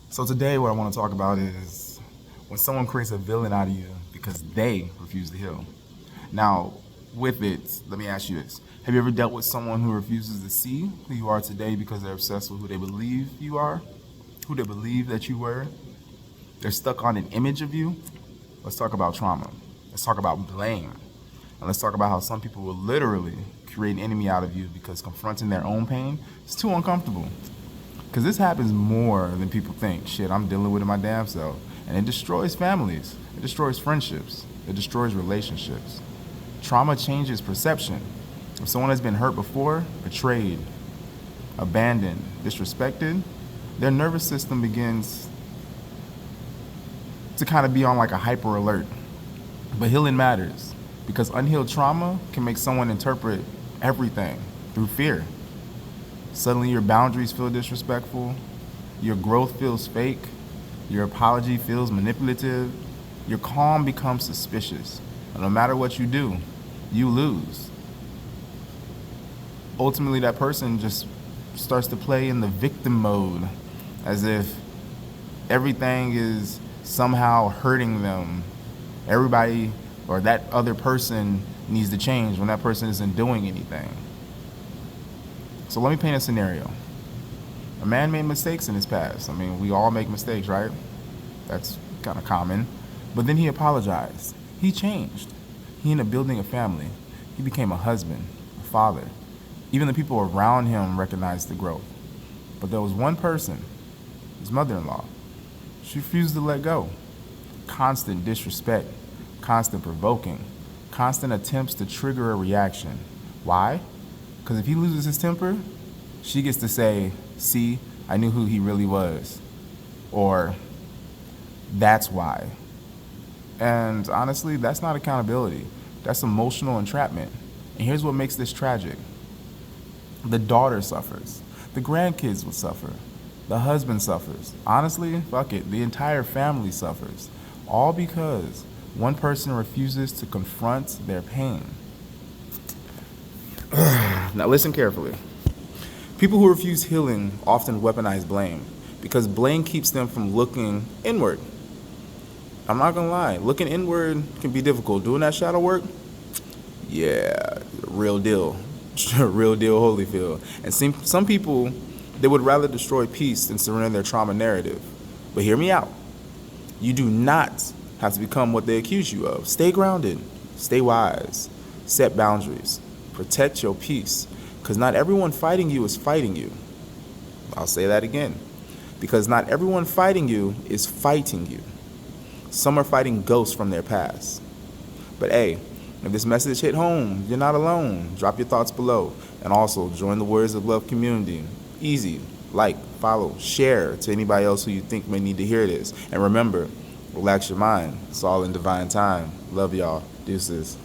So today what I want to talk about is when someone creates a villain out of you because they refuse to heal. Now, with it, let me ask you this. Have you ever dealt with someone who refuses to see who you are today because they're obsessed with who they believe you are, who they believe that you were? They're stuck on an image of you? Let's talk about trauma. Let's talk about blame. And let's talk about how some people will literally create an enemy out of you because confronting their own pain is too uncomfortable. Because this happens more than people think. Shit, I'm dealing with it my damn self. And it destroys families. It destroys friendships. It destroys relationships. Trauma changes perception. If someone has been hurt before, betrayed, abandoned, disrespected, their nervous system begins to kind of be on like a hyper alert. But healing matters because unhealed trauma can make someone interpret everything through fear. Suddenly your boundaries feel disrespectful, your growth feels fake, your apology feels manipulative, your calm becomes suspicious. And no matter what you do, you lose. Ultimately, that person just starts to play in the victim mode as if everything is somehow hurting them. Everybody or that other person needs to change when that person isn't doing anything. So let me paint a scenario. A man made mistakes in his past. I mean, we all make mistakes, right? That's kind of common. But then he apologized. He changed. He ended up building a family. He became a husband, a father. Even the people around him recognized the growth. But there was one person, his mother-in-law. She refused to let go. Constant disrespect, constant provoking, constant attempts to trigger a reaction. Why? Because if he loses his temper, she gets to say, see, I knew who he really was. Or, that's why. And honestly, that's not accountability. That's emotional entrapment. And here's what makes this tragic. The daughter suffers. The grandkids will suffer. The husband suffers. Honestly, fuck it, the entire family suffers. All because one person refuses to confront their pain. Now listen carefully. People who refuse healing often weaponize blame because blame keeps them from looking inward. I'm not gonna lie, looking inward can be difficult. Doing that shadow work, yeah, real deal. Real deal Holyfield. And some people, they would rather destroy peace than surrender their trauma narrative. But hear me out. You do not have to become what they accuse you of. Stay grounded, stay wise, set boundaries, protect your peace. Because not everyone fighting you is fighting you. I'll say that again. Because not everyone fighting you is fighting you. Some are fighting ghosts from their past. But hey, if this message hit home, you're not alone. Drop your thoughts below. And also, join the Words of Love community. Easy. Like, follow, share to anybody else who you think may need to hear this. And remember, relax your mind. It's all in divine time. Love y'all. Deuces.